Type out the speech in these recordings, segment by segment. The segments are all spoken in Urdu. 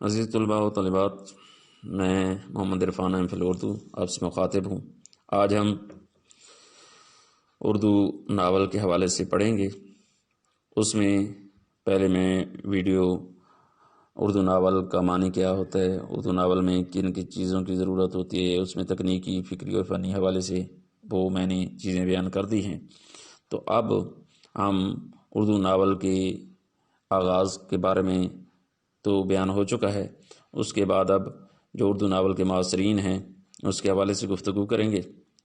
عزیز طلباء و طالبات، میں محمد عرفان ایم.فل اردو آپ سے مخاطب ہوں۔ آج ہم اردو ناول کے حوالے سے پڑھیں گے۔ اس میں پہلے میں ویڈیو اردو ناول کا معنی کیا ہوتا ہے، اردو ناول میں کن کن چیزوں کی ضرورت ہوتی ہے، اس میں تکنیکی، فکری اور فنی حوالے سے وہ میں نے چیزیں بیان کر دی ہیں۔ تو اب ہم اردو ناول کے آغاز کے بارے میں تو بیان ہو چکا ہے، اس کے بعد اب جو اردو ناول کے معاصرین ہیں اس کے حوالے سے گفتگو کریں گے۔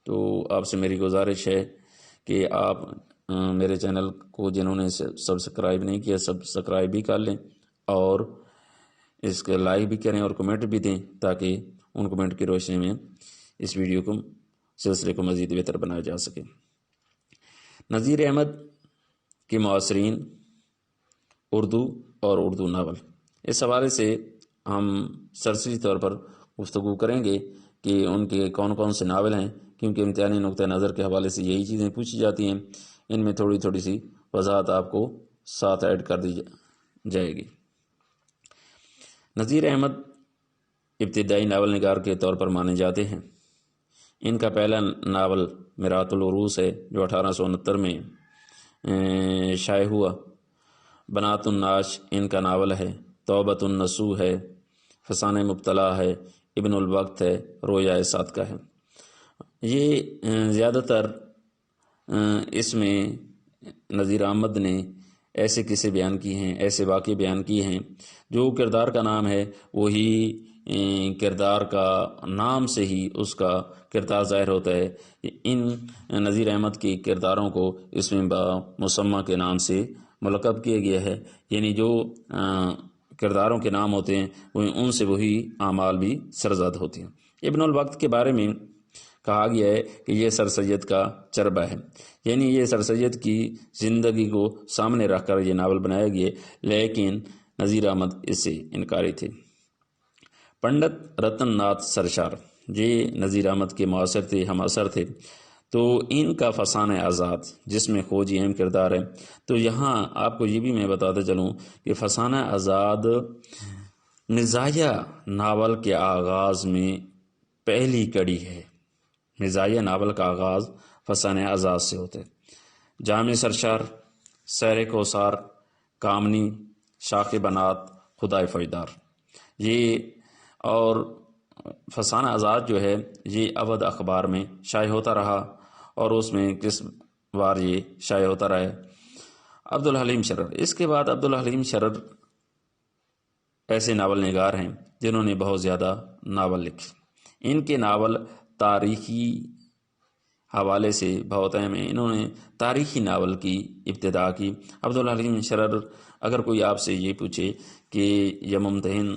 تو آپ سے میری گزارش ہے کہ آپ میرے چینل کو جنہوں نے سبسکرائب نہیں کیا سبسکرائب بھی کر لیں اور اس کے لائک بھی کریں اور کمنٹ بھی دیں، تاکہ ان کمنٹ کی روشنی میں اس ویڈیو کو سلسلے کو مزید بہتر بنایا جا سکے۔ نذیر احمد کے معاصرین، اردو اور اردو ناول، اس حوالے سے ہم سرسری طور پر گفتگو کریں گے کہ ان کے کون کون سے ناول ہیں، کیونکہ امتحانی نقطہ نظر کے حوالے سے یہی چیزیں پوچھی جاتی ہیں۔ ان میں تھوڑی تھوڑی سی وضاحت آپ کو ساتھ ایڈ کر دی جائے گی۔ نذیر احمد ابتدائی ناول نگار کے طور پر مانے جاتے ہیں۔ ان کا پہلا ناول میرات العروس ہے جو 1869 میں شائع ہوا۔ بنات الناش ان کا ناول ہے، توبۃ النصوح ہے، فسانہ مبتلا ہے، ابن الوقت ہے، رویا صادقہ ہے۔ یہ زیادہ تر اس میں نذیر احمد نے ایسے قصے بیان کیے ہیں، ایسے واقعے بیان کیے ہیں جو کردار کا نام ہے وہی کردار کا نام سے ہی اس کا کردار ظاہر ہوتا ہے۔ ان نذیر احمد کے کرداروں کو اس میں مسمہ کے نام سے ملقب کیا گیا ہے، یعنی جو کرداروں کے نام ہوتے ہیں ان سے وہی اعمال بھی سرزد ہوتے ہیں۔ ابن الوقت کے بارے میں کہا گیا ہے کہ یہ سر سید کا چربہ ہے، یعنی یہ سر سید کی زندگی کو سامنے رکھ کر یہ ناول بنایا گیا، لیکن نذیر احمد اس سے انکاری تھے۔ پنڈت رتن ناتھ سرشار یہ نذیر احمد کے معاصر تھے، ہم اثر تھے۔ تو ان کا فسانہ آزاد جس میں خوجی اہم کردار ہے، تو یہاں آپ کو یہ بھی میں بتاتا چلوں کہ فسانہ آزاد مزاحیہ ناول کے آغاز میں پہلی کڑی ہے۔ مزاحیہ ناول کا آغاز فسانہ آزاد سے ہوتا ہے۔ جامع سرشار، سیر کوثار، کامنی، شاخ بنات، خدائے فوجدار، یہ اور فسانہ آزاد جو ہے یہ اودھ اخبار میں شائع ہوتا رہا اور اس میں کس بار یہ شائع ہوتا رہا ہے۔ عبدالحلیم شرر، اس کے بعد عبدالحلیم شرر ایسے ناول نگار ہیں جنہوں نے بہت زیادہ ناول لکھے۔ ان کے ناول تاریخی حوالے سے بہت اہم ہیں، انہوں نے تاریخی ناول کی ابتدا کی۔ عبدالحلیم شرر، اگر کوئی آپ سے یہ پوچھے کہ یہ ممتحن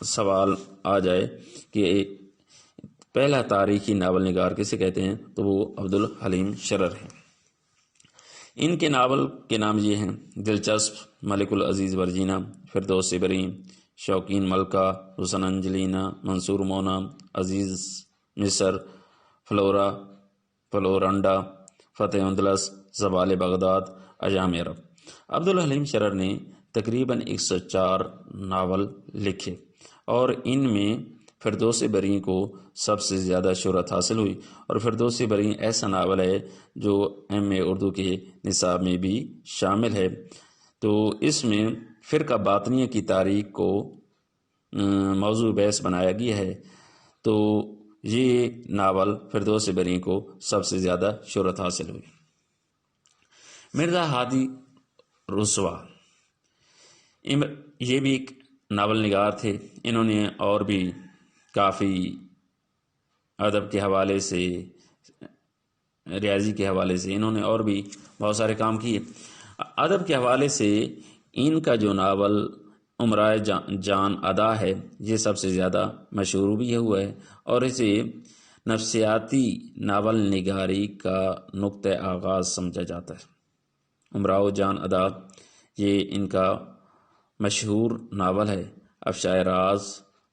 سوال آ جائے کہ پہلا تاریخی ناول نگار کسے کہتے ہیں، تو وہ عبدالحلیم شرر ہیں۔ ان کے ناول کے نام یہ ہیں: دلچسپ، ملک العزیز ورجینہ، فردوس بریں، شوقین ملکہ، حسن انجلینا، منصور مونا، عزیز مصر، فلورا، فلورنڈا، فتح اندلس، زوال بغداد، ایام عرب۔ عبدالحلیم شرر نے تقریباً 104 ناول لکھے اور ان میں فردوس بریں کو سب سے زیادہ شہرت حاصل ہوئی، اور فردوس بریں ایسا ناول ہے جو ایم.اے. اردو کے نصاب میں بھی شامل ہے۔ تو اس میں فرقہ باطنیہ کی تاریخ کو موضوع بحث بنایا گیا ہے، تو یہ ناول فردوس بریں کو سب سے زیادہ شہرت حاصل ہوئی۔ مرزا ہادی رسوا، یہ بھی ایک ناول نگار تھے۔ انہوں نے اور بھی کافی ادب کے حوالے سے، ریاضی کے حوالے سے انہوں نے اور بھی بہت سارے کام کیے۔ ادب کے حوالے سے ان کا جو ناول امرائے جان ادا ہے یہ سب سے زیادہ مشہور بھی ہوا ہے، اور اسے نفسیاتی ناول نگاری کا نقطہ آغاز سمجھا جاتا ہے۔ امراؤ جان ادا یہ ان کا مشہور ناول ہے۔ افشائے راز،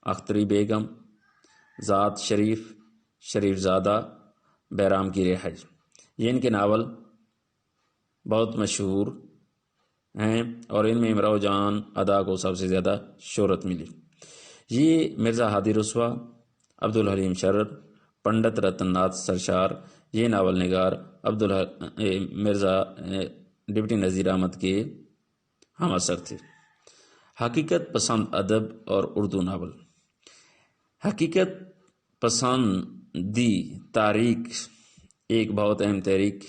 اختری بیگم، ذات شریف، شریف زادہ، بیرام کی رہائش، یہ ان کے ناول بہت مشہور ہیں اور ان میں امراؤ جان ادا کو سب سے زیادہ شہرت ملی۔ یہ مرزا ہادی رسوا، عبدالحلیم شرر، پنڈت رتن ناتھ سرشار، یہ ناول نگار مرزا ڈپٹی نذیر احمد کے ہم اثر تھے۔ حقیقت پسند ادب اور اردو ناول۔ حقیقت پسندی تحریک ایک بہت اہم تحریک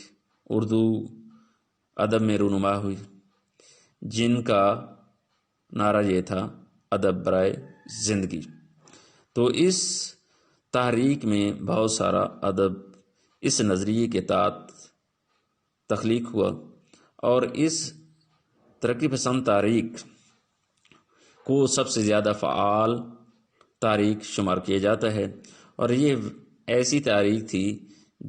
اردو ادب میں رونما ہوئی، جن کا نعرہ یہ تھا ادب برائے زندگی۔ تو اس تحریک میں بہت سارا ادب اس نظریے کے تحت تخلیق ہوا اور اس ترقی پسند تحریک کو سب سے زیادہ فعال تحریک شمار کیا جاتا ہے، اور یہ ایسی تحریک تھی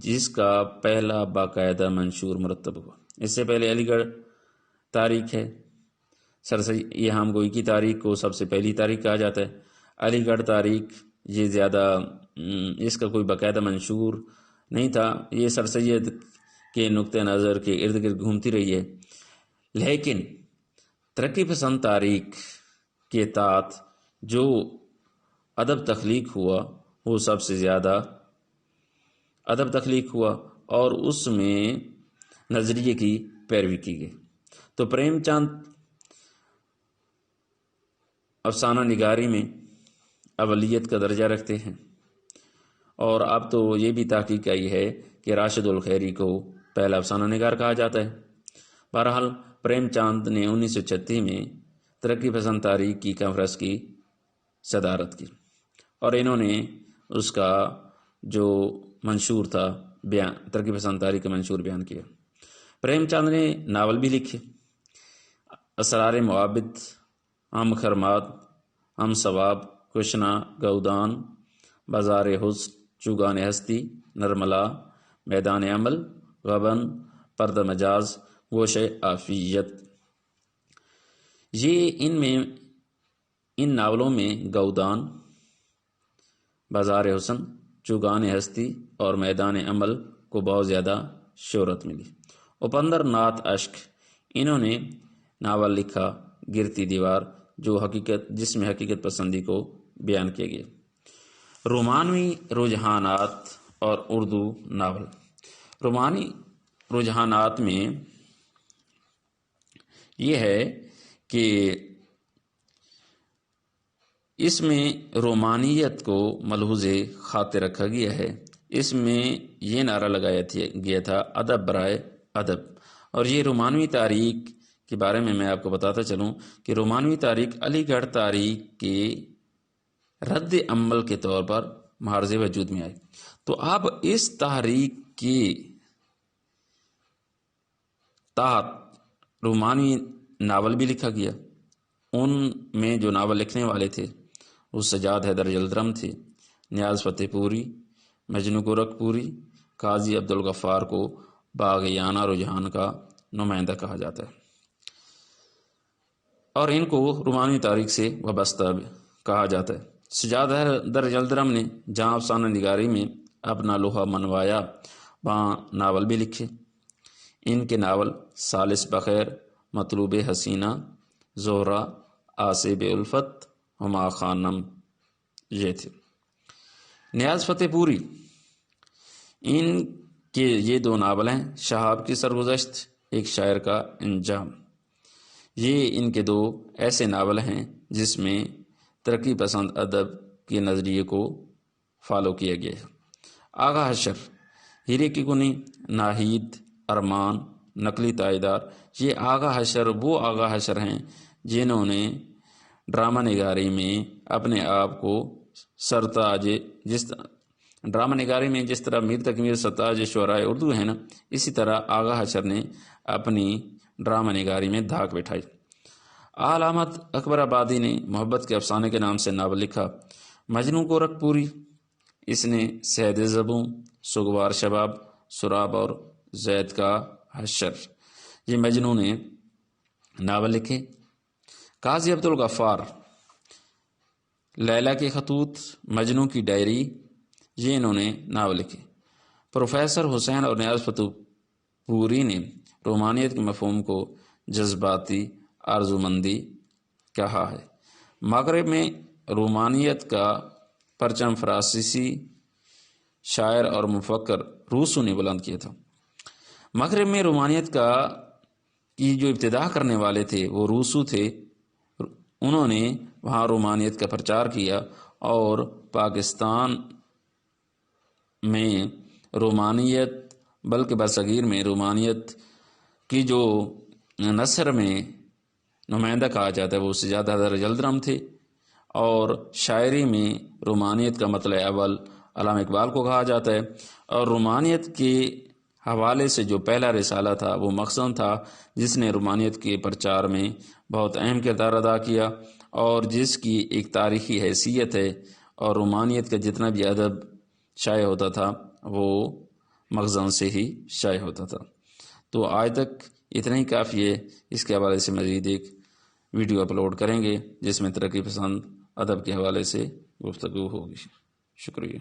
جس کا پہلا باقاعدہ منشور مرتب ہوا۔ اس سے پہلے علی گڑھ تحریک ہے، سر سید گوئی کی تحریک کو سب سے پہلی تحریک کہا جاتا ہے۔ علی گڑھ تحریک یہ زیادہ اس کا کوئی باقاعدہ منشور نہیں تھا، یہ سر سید کے نقطہ نظر کے ارد گرد گھومتی رہی ہے، لیکن ترقی پسند تحریک کے تحت جو ادب تخلیق ہوا وہ سب سے زیادہ ادب تخلیق ہوا اور اس میں نظریے کی پیروی کی گئی۔ تو پریم چند افسانہ نگاری میں اولیت کا درجہ رکھتے ہیں، اور اب تو یہ بھی تحقیق آئی ہے کہ راشد الخیری کو پہلا افسانہ نگار کہا جاتا ہے۔ بہرحال پریم چند نے 1936 میں ترقی پسند تحریک کی کانفرنس کی صدارت کی، اور انہوں نے اس کا جو منشور تھا ترقی پسند تحریک کا منشور بیان کیا۔ پریم چند نے ناول بھی لکھے، اسرار معابد، ہم خرمات، ہم ثواب، کشنا، گودان، بازار حسن، چوگان ہستی، نرملا، میدان عمل، غبن، پرد مجاز، گوش عافیت۔ یہ ان ناولوں میں گودان، بازار حسن، چوگان ہستی اور میدان عمل کو بہت زیادہ شہرت ملی۔ اپندر ناتھ اشک، انہوں نے ناول لکھا گرتی دیوار، جس میں حقیقت پسندی کو بیان کیا گیا۔ رومانوی رجحانات اور اردو ناول۔ رومانی رجحانات میں یہ ہے کہ اس میں رومانیت کو ملحوظ خاطر رکھا گیا ہے۔ اس میں یہ نعرہ لگایا گیا تھا ادب برائے ادب، اور یہ رومانوی تحریک کے بارے میں آپ کو بتاتا چلوں کہ رومانوی تحریک علی گڑھ تحریک کے رد عمل کے طور پر معرض وجود میں آئی۔ تو اب اس تحریک کے تحت رومانوی ناول بھی لکھا گیا۔ ان میں جو ناول لکھنے والے تھے وہ سجاد حیدر یلدرم تھے، نیاز فتح پوری، مجنو گورکھ پوری، قاضی عبدالغفار کو باغیانہ رجحان کا نمائندہ کہا جاتا ہے، اور ان کو رومانوی تاریخ سے وابستہ کہا جاتا ہے۔ سجاد حیدر یلدرم نے جہاں افسانہ نگاری میں اپنا لوہا منوایا وہاں ناول بھی لکھے۔ ان کے ناول ثالث بخیر، مطلوب حسینہ، زہرہ، آصب الفت، ہما خانم یہ تھے۔ نیاز فتح پوری، ان کے یہ دو ناول ہیں، شہاب کی سرگزشت، ایک شاعر کا انجام۔ یہ ان کے دو ایسے ناول ہیں جس میں ترقی پسند ادب کے نظریے کو فالو کیا گیا ہے۔ آغا حشر، ہیرے کی کنی، ناہید، ارمان، نقلی تائیدار، یہ آغا حشر وہ آغا حشر ہیں جنہوں نے ڈرامہ نگاری میں اپنے آپ کو سرتاج ڈرامہ نگاری میں جس طرح میر تقی میر سرتاج شعرائے اردو ہے نا، اسی طرح آغا حشر نے اپنی ڈرامہ نگاری میں دھاک بٹھائی۔ علامت اکبر آبادی نے محبت کے افسانے کے نام سے ناول لکھا۔ مجنو گورکھ پوری، اس نے سید زبوں، سگوار شباب، سراب اور زید کا حشر، یہ مجنو نے ناول لکھے۔ قاضی عبدالغفار، لیلا کے خطوط، مجنو کی ڈائری، یہ انہوں نے ناول لکھے۔ پروفیسر حسین اور نیاز فتح پوری نے رومانیت کے مفہوم کو جذباتی آرزومندی کہا ہے۔ مغرب میں رومانیت کا پرچم فرانسیسی شاعر اور مفکر روسو نے بلند کیا تھا۔ مغرب میں رومانیت کی جو ابتدا کرنے والے تھے وہ روسو تھے۔ انہوں نے وہاں رومانیت کا پرچار کیا اور پاکستان میں رومانیت بلکہ برصغیر میں رومانیت کی جو نثر میں نمائندہ کہا جاتا ہے وہ اس سے زیادہ جلدرم تھے، اور شاعری میں رومانیت کا مطلع اول علامہ اقبال کو کہا جاتا ہے۔ اور رومانیت کے حوالے سے جو پہلا رسالہ تھا وہ مخزن تھا، جس نے رومانیت کے پرچار میں بہت اہم کردار ادا کیا اور جس کی ایک تاریخی حیثیت ہے، اور رومانیت کا جتنا بھی ادب شائع ہوتا تھا وہ مخزن سے ہی شائع ہوتا تھا۔ تو آج تک اتنا ہی کافی ہے۔ اس کے حوالے سے مزید ایک ویڈیو اپلوڈ کریں گے جس میں ترقی پسند ادب کے حوالے سے گفتگو ہوگی۔ شکریہ۔